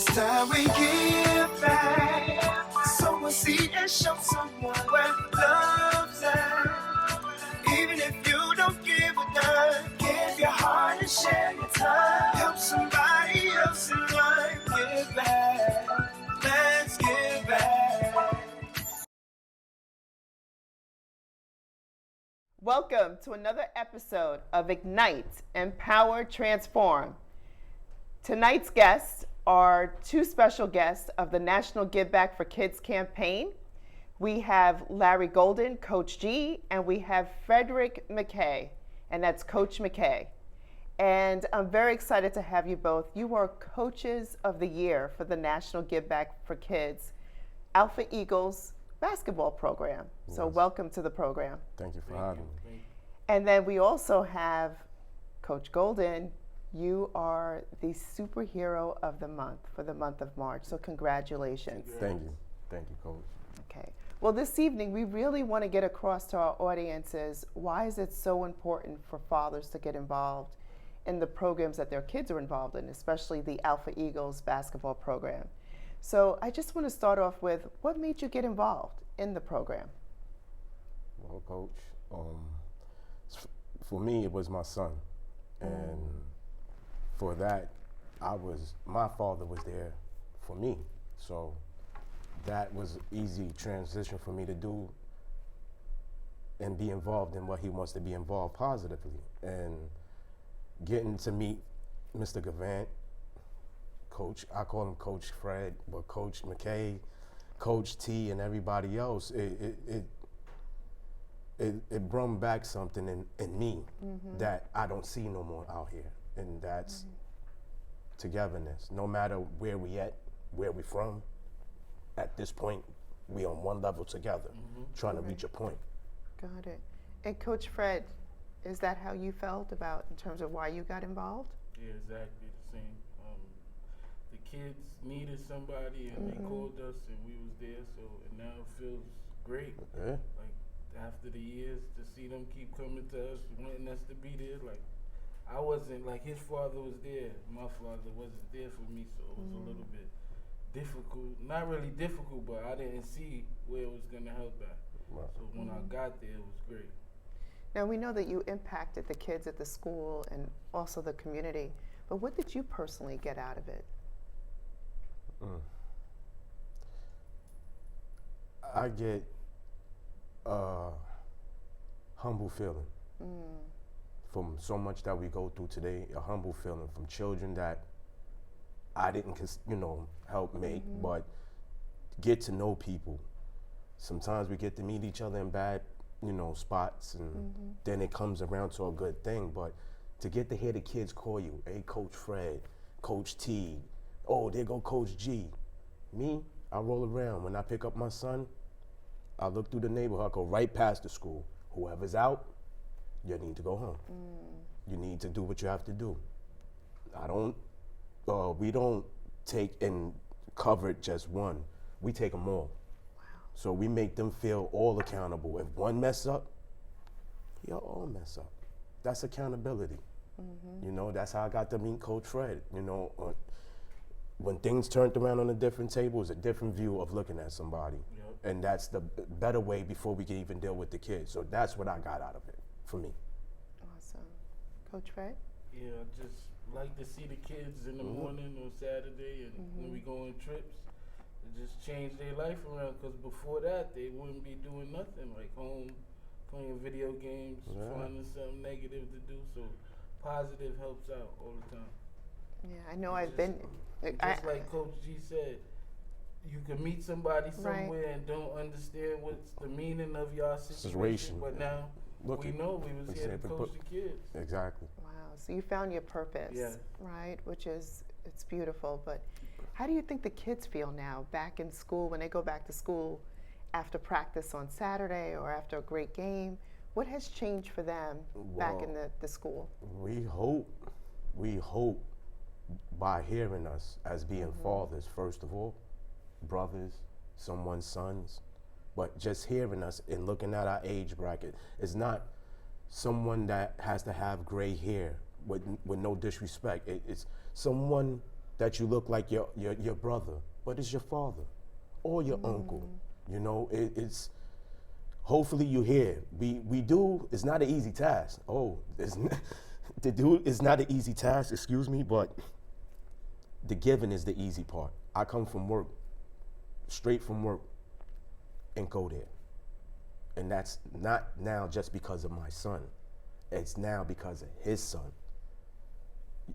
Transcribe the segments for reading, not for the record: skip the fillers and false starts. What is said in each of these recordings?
It's time we give back. Sow a seed and show someone where love's at. Even if you don't give a dime, give your heart and share your time. Help somebody else in life. Give back. Let's give back. Welcome to another episode of Ignite, Empower, Transform. Tonight's guests are two special guests of the National Give Back for Kids campaign. We have Larry Golden, Coach G, and we have Frederick McKay, and that's Coach McKay. And I'm very excited to have you both. You are Coaches of the Year for the National Give Back for Kids Alpha Eagles basketball program. Yes. So welcome to the program. Thank you for having me. And then we also have Coach Golden. You are the superhero of the month for the month of March. So congratulations. Thank you. Thank you, Coach. Okay. Well, this evening we really want to get across to our audiences why is it so important for fathers to get involved in the programs that their kids are involved in, especially the Alpha Eagles basketball program. So I just want to start off with what made you get involved in the program? Well, Coach, for me, it was my son. And for that, my father was there for me. So that was an easy transition for me to do and be involved in what he wants to be involved positively. And getting to meet Mr. Givan, Coach, I call him Coach Fred, but Coach McKay, Coach T, and everybody else, it brought back something in me that I don't see no more out here. And that's togetherness. No matter where we at, where we from, at this point, we on one level together, trying to reach a point. Got it. And Coach Fred, is that how you felt about in terms of why you got involved? Yeah, exactly the same. The kids needed somebody and they called us and we was there, so it now feels great. Yeah. Like after the years to see them keep coming to us, wanting us to be there, like I wasn't, like his father was there, my father wasn't there for me, so it was a little bit difficult. Not really difficult, but I didn't see where it was gonna help at. Right. So when I got there, it was great. Now we know that you impacted the kids at the school and also the community, but what did you personally get out of it? I get a humble feeling from so much that we go through today, a humble feeling from children that I didn't, help make, but get to know people. Sometimes we get to meet each other in bad, spots, and then it comes around to a good thing, but to get to hear the kids call you, hey, Coach Fred, Coach T, oh, there go Coach G. Me, I roll around. When I pick up my son, I look through the neighborhood, I go right past the school. Whoever's out, you need to go home. You need to do what you have to do. We don't take and cover just one. We take them all. Wow. So we make them feel all accountable. If one mess up, y'all all mess up. That's accountability. That's how I got to meet Coach Fred. When things turned around on a different table, it's a different view of looking at somebody. Yep. And that's the better way before we can even deal with the kids. So that's what I got out of it, for me. Awesome. Coach Fred? Yeah, I just like to see the kids in the morning on Saturday and when we go on trips. It just change their life around, because before that, they wouldn't be doing nothing, like home, playing video games, finding something negative to do. So positive helps out all the time. Yeah, I know I've been. Just like Coach G said, you can meet somebody somewhere and don't understand what's the meaning of your situation, but now we know we was here to coach the kids. Exactly. Wow, so you found your purpose, right? Which is, it's beautiful, but how do you think the kids feel now back in school, when they go back to school after practice on Saturday or after a great game? What has changed for them back in the school? We hope by hearing us as being fathers, first of all, brothers, someone's sons, but just hearing us and looking at our age bracket is not someone that has to have gray hair with no disrespect. It's someone that you look like your brother, but it's your father or your uncle. You know, it's hopefully you hear. We do. It's not an easy task. To do it's not an easy task. Excuse me, but the giving is the easy part. I come from work, straight from work, and go there. And that's not now just because of my son. It's now because of his son.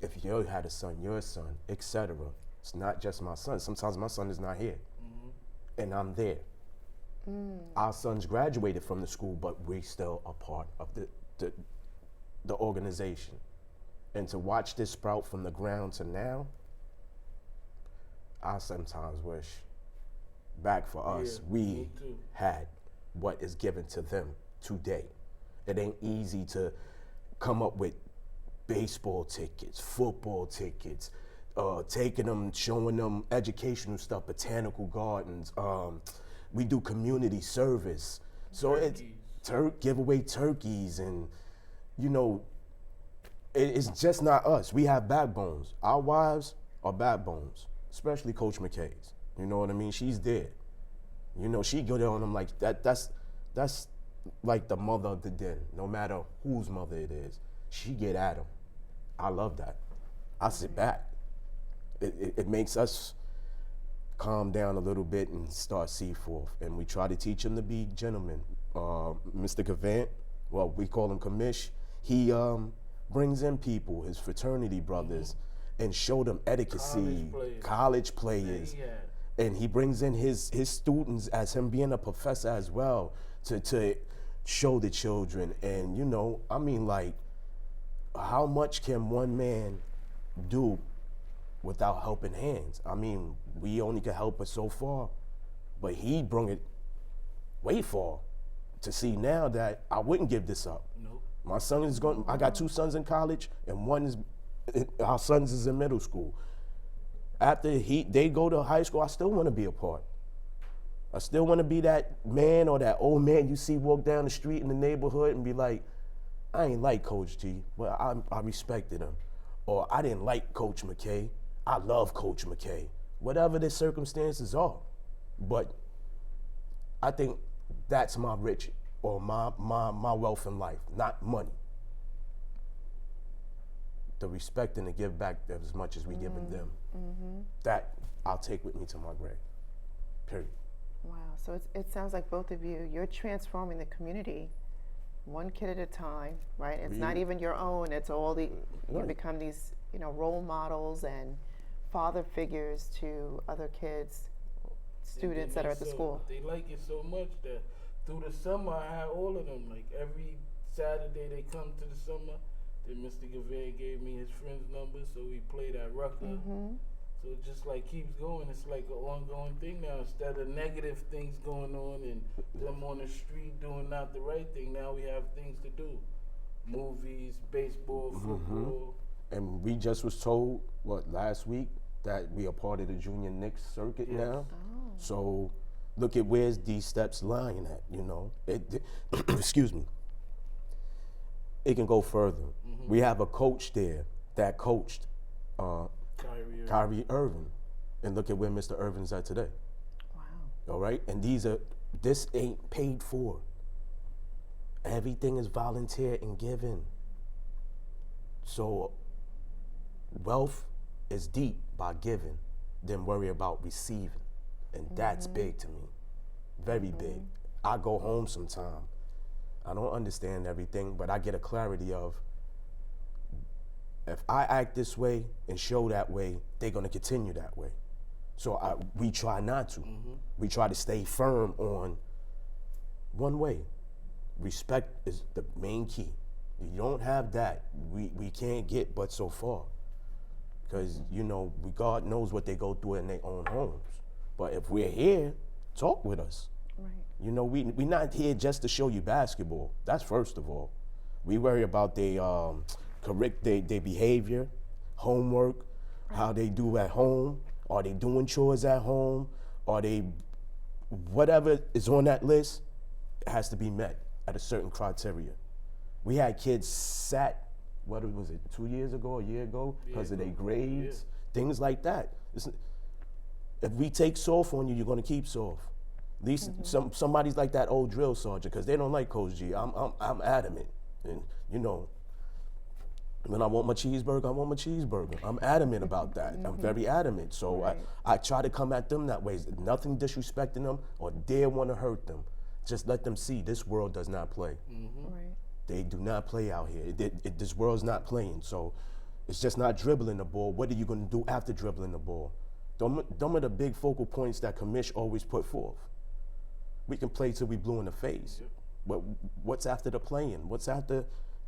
If you had a son, your son, etc. It's not just my son. Sometimes my son is not here, and I'm there. Our sons graduated from the school, but we're still a part of the organization. And to watch this sprout from the ground to now, I sometimes wish back for us, we had what is given to them today. It ain't easy to come up with baseball tickets, football tickets, taking them, showing them educational stuff, botanical gardens. We do community service. So it's give away turkeys, and you know, it's just not us. We have backbones. Our wives are backbones, especially Coach McKay's. You know what I mean? She's there. You know, she go down on them like that. That's like the mother of the den. No matter whose mother it is, she get at them. I love that. I sit back. It makes us calm down a little bit and start see forth. And we try to teach them to be gentlemen. Mr. Givan, well, we call him Commish. He brings in people, his fraternity brothers, and show them etiquette, college players. Yeah. And he brings in his students as him being a professor as well to show the children. And, you know, I mean, like, how much can one man do without helping hands? I mean, we only can help us so far, but he brought it way far to see now that I wouldn't give this up. Nope. My son is going, I got 2 sons in college, and our sons is in middle school. After they go to high school, I still want to be a part. I still want to be that man or that old man you see walk down the street in the neighborhood and be like, I ain't like Coach G, but I respected him. Or I didn't like Coach McKay. I love Coach McKay. Whatever the circumstances are. But I think that's my rich or my wealth in life, not money. The respect and the give back as much as we giving them. That I'll take with me to my grave. Period. Wow. So it sounds like both of you're transforming the community one kid at a time, right? It's not even your own. It's all you become these, you know, role models and father figures to other kids, students that are at the school. They like it so much that through the summer I had all of them. Like every Saturday they come to the summer. Then Mr. Givan gave me his friend's number, so we played at Rucker. So it just like keeps going. It's like an ongoing thing now. Instead of negative things going on and them on the street doing not the right thing, now we have things to do. Movies, baseball, football. And we just was told, last week, that we are part of the Junior Knicks circuit now. Oh. So look at where's these steps lying at, you know. Excuse me. It can go further. We have a coach there that coached Kyrie Irving. And look at where Mr. Irving's at today. Wow. All right? And this ain't paid for. Everything is volunteer and given. So wealth is deep by giving, then worry about receiving. And that's big to me. Very big. I go home sometime. I don't understand everything, but I get a clarity of if I act this way and show that way, they're going to continue that way. So we try not to. We try to stay firm on one way. Respect is the main key. If you don't have that, we can't get but so far. Because, you know, God knows what they go through in their own homes. But if we're here, talk with us. Right. You know, we're not here just to show you basketball. That's first of all. We worry about their behavior, homework, how they do at home. Are they doing chores at home? Are they, whatever is on that list, it has to be met at a certain criteria. We had kids sat, what was it, 2 years ago, a year ago, because of their grades, things like that. If we take soft on you, you're gonna keep soft. At least somebody's like that old drill sergeant, because they don't like Coach G. I'm adamant, and you know, when I want my cheeseburger, I want my cheeseburger. I'm adamant about that. I'm very adamant. So Right. I try to come at them that way. Nothing disrespecting them or dare want to hurt them. Just let them see this world does not play. Right. They do not play out here. This world's not playing. So it's just not dribbling the ball. What are you going to do after dribbling the ball? Them are the big focal points that Commish always put forth. We can play till we blue in the face. But what's after the playing? What's after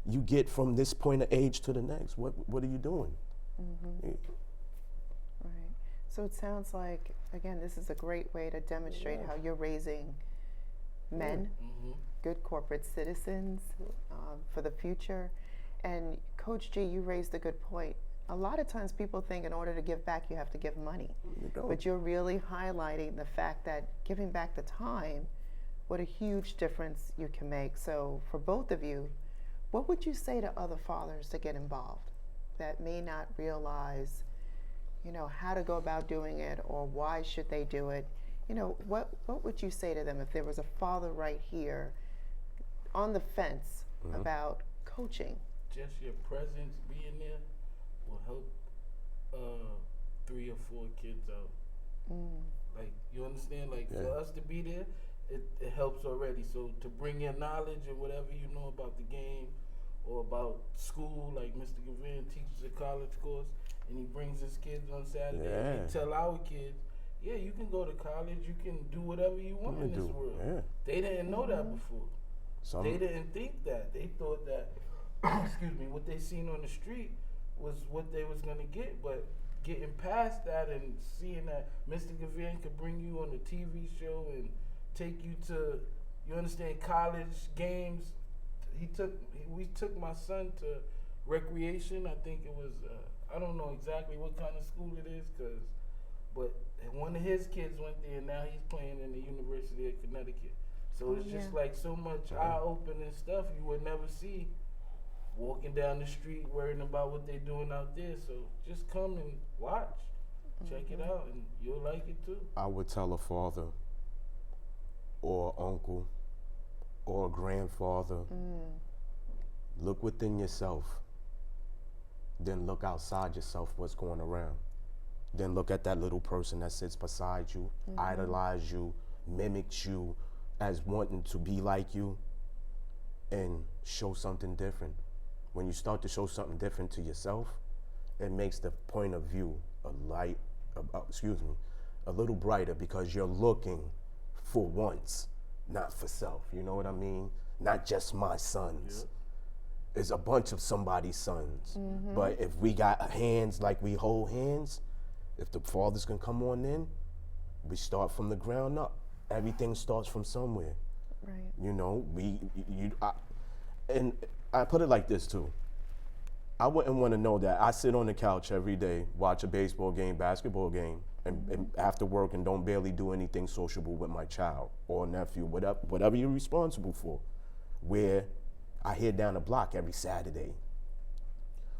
you get from this point of age to the next? What are you doing? Right. So it sounds like, again, this is a great way to demonstrate how you're raising men, good corporate citizens for the future. And Coach G, you raised a good point. A lot of times people think in order to give back, you have to give money. But you're really highlighting the fact that giving back the time, what a huge difference you can make. So for both of you, what would you say to other fathers to get involved that may not realize, you know, how to go about doing it, or why should they do it? You know, what would you say to them if there was a father right here on the fence about coaching? Just your presence being there will help 3 or 4 kids out. Like, you understand? Like, for us to be there, it helps already. So to bring your knowledge and whatever you know about the game or about school, like Mr. Givan teaches a college course and he brings his kids on Saturday and they tell our kids, yeah, you can go to college, you can do whatever you want in this world. They didn't know that before. They didn't think that. They thought that, excuse me, what they seen on the street was what they was gonna get. But getting past that and seeing that Mr. Givan could bring you on a TV show and take you to, you understand, college games. We took my son to recreation. I think it was, I don't know exactly what kind of school it is, but one of his kids went there, and now he's playing in the University of Connecticut. So it's just like so much eye-opening stuff you would never see walking down the street worrying about what they're doing out there. So just come and watch, check it out, and you'll like it too. I would tell a father or uncle or a grandfather, look within yourself, then look outside yourself, what's going around. Then look at that little person that sits beside you, idolize you, mimics you as wanting to be like you, and show something different. When you start to show something different to yourself, it makes the point of view a little brighter, because you're looking for once, not for self. You know what I mean? Not just my sons. It's a bunch of somebody's sons. But if we got hands like we hold hands, if the fathers can come on in, we start from the ground up. Everything starts from somewhere. Right. You know, and I put it like this too. I wouldn't want to know that I sit on the couch every day, watch a baseball game, basketball game, and after work, and don't barely do anything sociable with my child or nephew, whatever you're responsible for, where I head down the block every Saturday,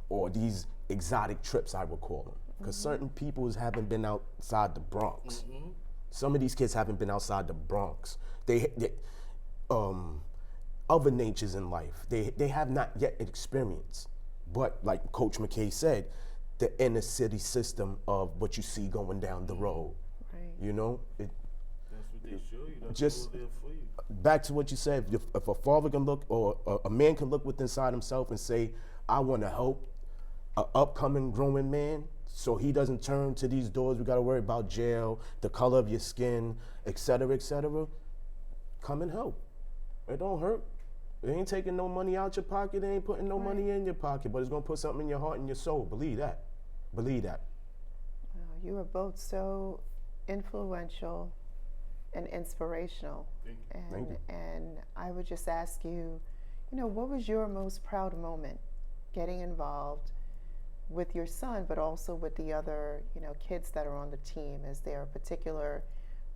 or these exotic trips, I would call them, because certain people haven't been outside the Bronx. Some of these kids haven't been outside the Bronx. They other natures in life, they have not yet experienced. But like Coach McKay said, the inner city system of what you see going down the road. Right. You know? That's what they show you. That's Just all there for you. back to what you said, if a father can look, or a man can look within inside himself and say, I want to help an upcoming growing man, so he doesn't turn to these doors, we got to worry about jail, the color of your skin, et cetera, come and help. It don't hurt. It ain't taking no money out your pocket, it ain't putting no money in your pocket, but it's going to put something in your heart and your soul. Believe that. Believe that. Wow, you are both so influential and inspirational. Thank you. And I would just ask you, you know, what was your most proud moment getting involved with your son, but also with the other, you know, kids that are on the team? Is there a particular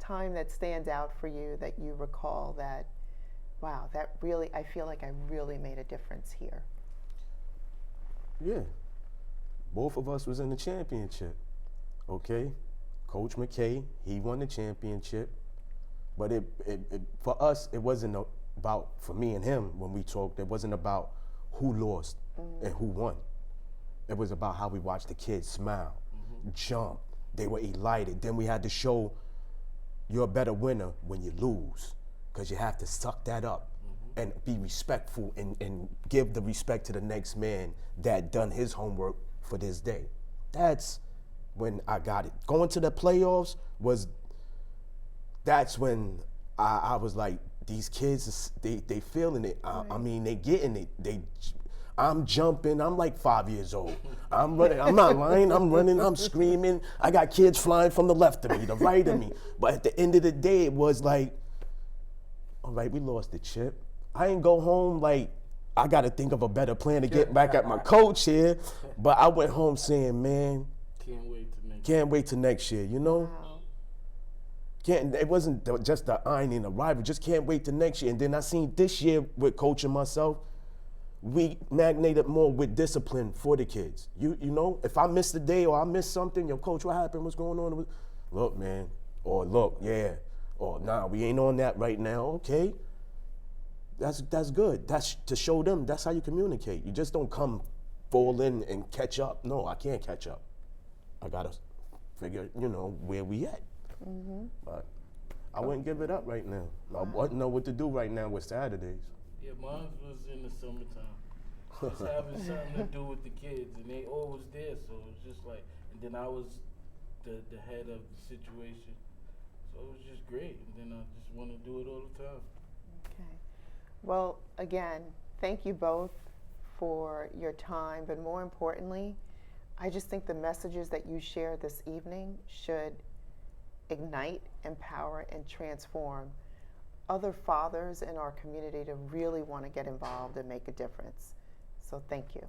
time that stands out for you that you recall that, wow, that really, I feel like I really made a difference here? Yeah. Both of us was in the championship. okay? Coach McKay, he won the championship. But for us, it wasn't about, for me and him, when we talked, it wasn't about who lost and who won. It was about how we watched the kids smile, jump. They were elated. Then we had to show you're a better winner when you lose, because you have to suck that up and be respectful and give the respect to the next man that done his homework for this day. That's when I got it. Going to the playoffs that's when I was like, these kids, they feeling it. I mean, they getting it. I'm jumping, I'm like 5 years old. I'm running, I'm not lying, I'm running, I'm screaming. I got kids flying from the left of me, the right of me. But at the end of the day, it was like, all right, we lost the chip. I ain't go home like, I gotta think of a better plan to get back at my coach here. But I went home saying, man, can't wait till next year, you know? Wow. It wasn't just the ironing, the rival, just can't wait till next year. And then I seen this year with Coach and myself, we magnated more with discipline for the kids. You know, if I missed a day or I missed something, yo, Coach, what happened? What's going on? Look, man, or look, yeah, or nah, we ain't on that right now. Okay, that's good. That's to show them. That's how you communicate. You just don't come fall in and catch up. No, I can't catch up. I gotta figure, where we at. But I wouldn't give it up right now. I wouldn't know what to do right now with Saturdays. Yeah, mine was in the summertime. Just having something to do with the kids, and they always there, so it was just like, and then I was the head of the situation, so it was just great, and then I just want to do it all the time. Okay. Well, again, thank you both for your time, but more importantly, I just think the messages that you shared this evening should ignite, empower, and transform other fathers in our community to really want to get involved and make a difference. So thank you.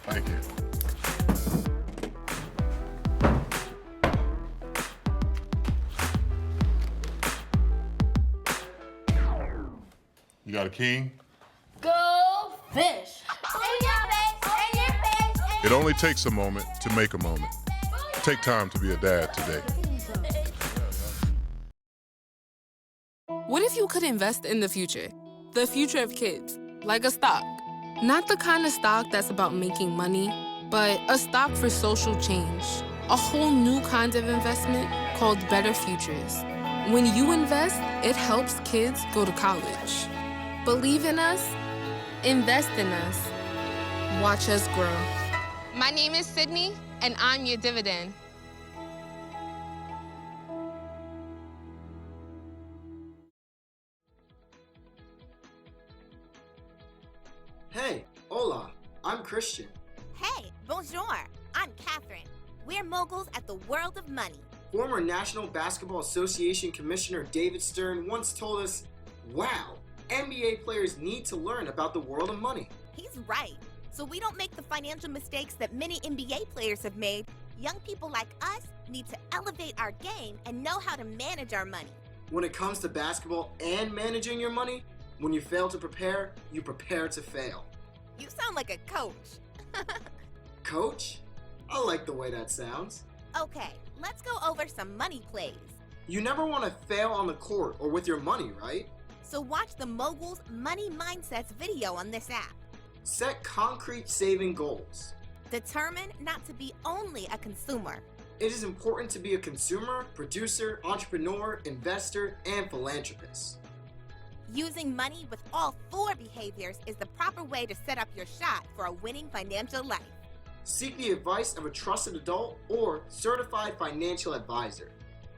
Thank you. You got a king? Go fish! In your face! In your face! It only takes a moment to make a moment. Take time to be a dad today. What if you could invest in the future? The future of kids, like a stock. Not the kind of stock that's about making money, but a stock for social change. A whole new kind of investment called Better Futures. When you invest, it helps kids go to college. Believe in us, invest in us, watch us grow. My name is Sydney, and I'm your dividend. Hey, hola, I'm Christian. Hey, bonjour, I'm Catherine. We're moguls at the world of money. Former National Basketball Association Commissioner David Stern once told us, wow, NBA players need to learn about the world of money. He's right. So we don't make the financial mistakes that many NBA players have made. Young people like us need to elevate our game and know how to manage our money. When it comes to basketball and managing your money, when you fail to prepare, you prepare to fail. You sound like a coach. Coach? I like the way that sounds. Okay, let's go over some money plays. You never want to fail on the court or with your money, right? So watch the Moguls Money Mindsets video on this app. Set concrete saving goals. Determine not to be only a consumer. It is important to be a consumer, producer, entrepreneur, investor, and philanthropist. Using money with all 4 behaviors is the proper way to set up your shot for a winning financial life. Seek the advice of a trusted adult or certified financial advisor.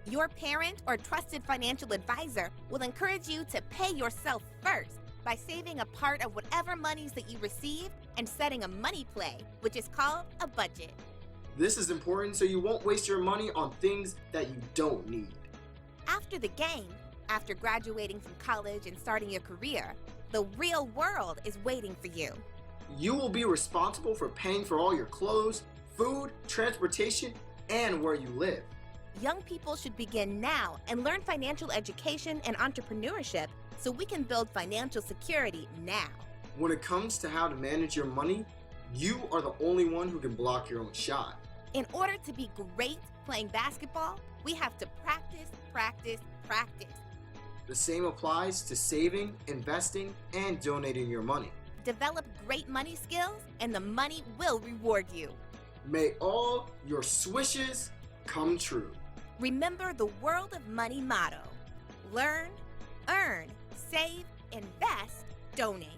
Your parent or trusted financial advisor will encourage you to pay yourself first by saving a part of whatever monies that you receive and setting a money play, which is called a budget. This is important so you won't waste your money on things that you don't need. After the game, after graduating from college and starting your career, the real world is waiting for you. You will be responsible for paying for all your clothes, food, transportation, and where you live. Young people should begin now and learn financial education and entrepreneurship so we can build financial security now. When it comes to how to manage your money, you are the only one who can block your own shot. In order to be great playing basketball, we have to practice, practice, practice. The same applies to saving, investing, and donating your money. Develop great money skills, and the money will reward you. May all your swishes come true. Remember the World of Money motto: learn, earn, save, invest, donate.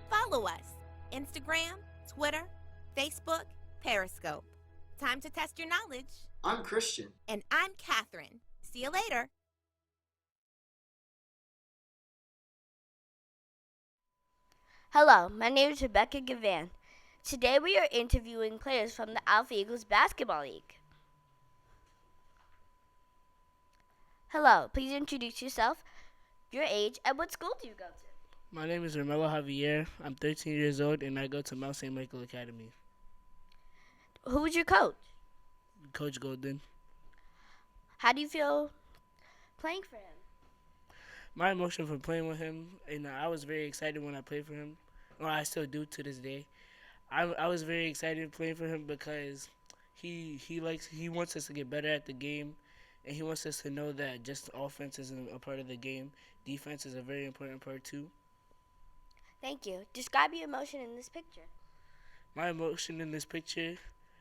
Follow us: Instagram, Twitter, Facebook, Periscope. Time to test your knowledge. I'm Christian. And I'm Catherine. See you later. Hello, my name is Rebekah Givan. Today we are interviewing players from the Alpha Eagles Basketball League. Hello, please introduce yourself, your age, and what school do you go to? My name is Romelo Javier. I'm 13 years old, and I go to Mount St. Michael Academy. Who is your coach? Coach Golden. How do you feel playing for him? My emotion for playing with him, and I was very excited when I played for him. Well, I still do to this day. I was very excited playing for him because he wants us to get better at the game, and he wants us to know that just offense isn't a part of the game. Defense is a very important part too. Thank you. Describe your emotion in this picture. My emotion in this picture,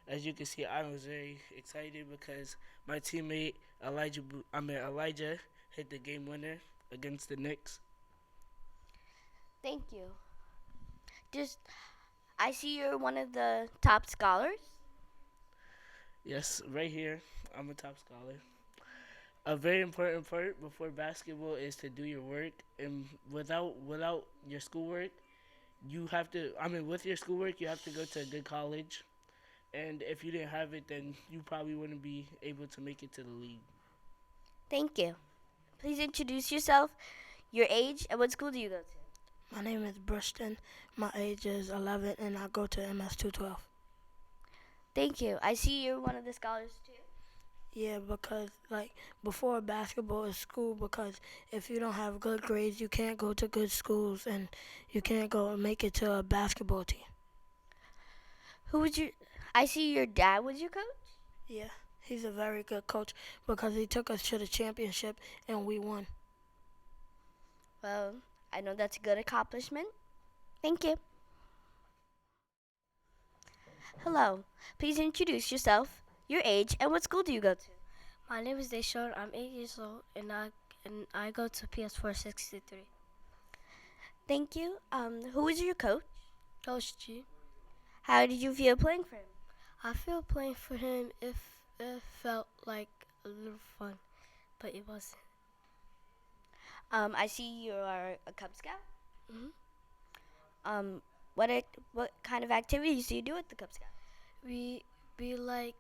as you can see, I was very excited because my teammate Elijah hit the game winner against the Knicks. Thank you. I see you're one of the top scholars. Yes, right here, I'm a top scholar. A very important part before basketball is to do your work, and without your schoolwork, with your schoolwork, you have to go to a good college, and if you didn't have it, then you probably wouldn't be able to make it to the league. Thank you. Please introduce yourself, your age, and what school do you go to? My name is Bruston. My age is 11, and I go to MS 212. Thank you. I see you're one of the scholars, too. Yeah, because, before basketball is school, because if you don't have good grades, you can't go to good schools, and you can't go and make it to a basketball team. I see your dad was your coach? Yeah, he's a very good coach because he took us to the championship, and we won. Well, I know that's a good accomplishment. Thank you. Hello. Please introduce yourself, your age, and what school do you go to? My name is Deshaun. I'm 8 years old, and I go to PS463. Thank you. Who is your coach? Coach G. How did you feel playing for him? I feel playing for him, it felt like a little fun, but it wasn't. I see you are a Cub Scout. Mhm. What kind of activities do you do at the Cub Scout? We like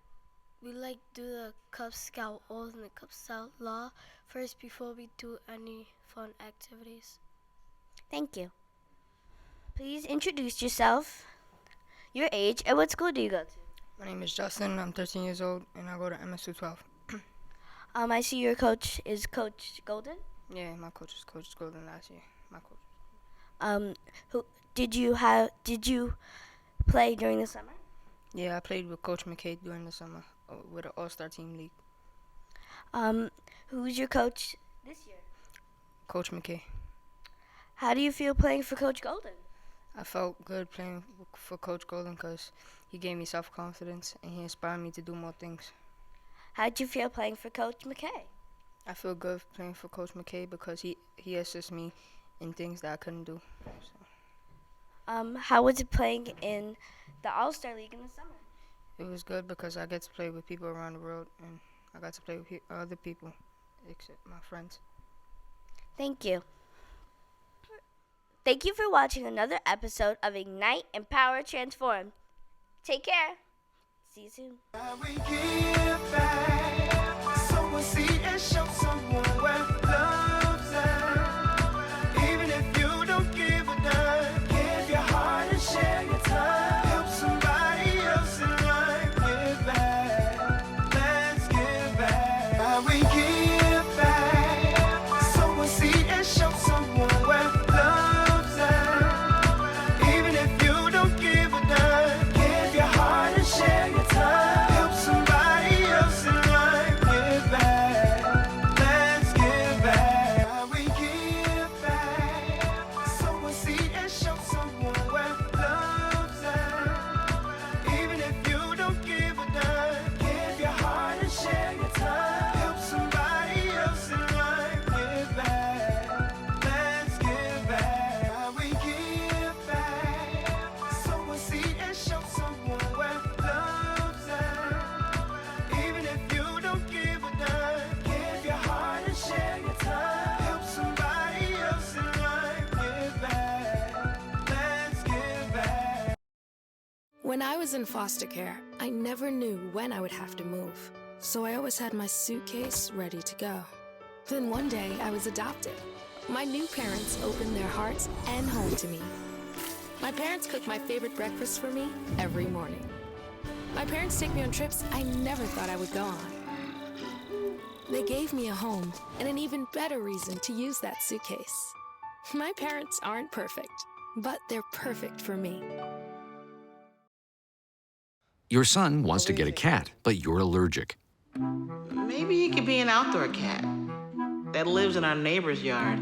do the Cub Scout oath and the Cub Scout law first before we do any fun activities. Thank you. Please introduce yourself, your age, and what school do you go to? My name is Justin. I'm 13 years old, and I go to MS 212. I see your coach is Coach Golden. Yeah, my coach was Coach Golden last year. My coach. Who did you play during the summer? Yeah, I played with Coach McKay during the summer with an all-star team league. Who's your coach this year? Coach McKay. How do you feel playing for Coach Golden? I felt good playing for Coach Golden because he gave me self-confidence and he inspired me to do more things. How did you feel playing for Coach McKay? I feel good playing for Coach McKay because he assists me in things that I couldn't do. So. How was it playing in the All-Star League in the summer? It was good because I get to play with people around the world, and I got to play with other people, except my friends. Thank you. Thank you for watching another episode of Ignite, Empower, Transform. Take care. See you soon. We give back. Sow a seed and show someone where love's at. Even if you don't give a dime, give your heart and share your time. Help somebody else in life. Give back. Let's give back. When I was in foster care, I never knew when I would have to move, so I always had my suitcase ready to go. Then one day, I was adopted. My new parents opened their hearts and home to me. My parents cook my favorite breakfast for me every morning. My parents take me on trips I never thought I would go on. They gave me a home and an even better reason to use that suitcase. My parents aren't perfect, but they're perfect for me. Your son wants to get a cat, but you're allergic. Maybe he could be an outdoor cat that lives in our neighbor's yard,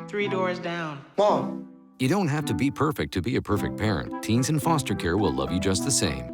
3 doors down. Mom! You don't have to be perfect to be a perfect parent. Teens in foster care will love you just the same.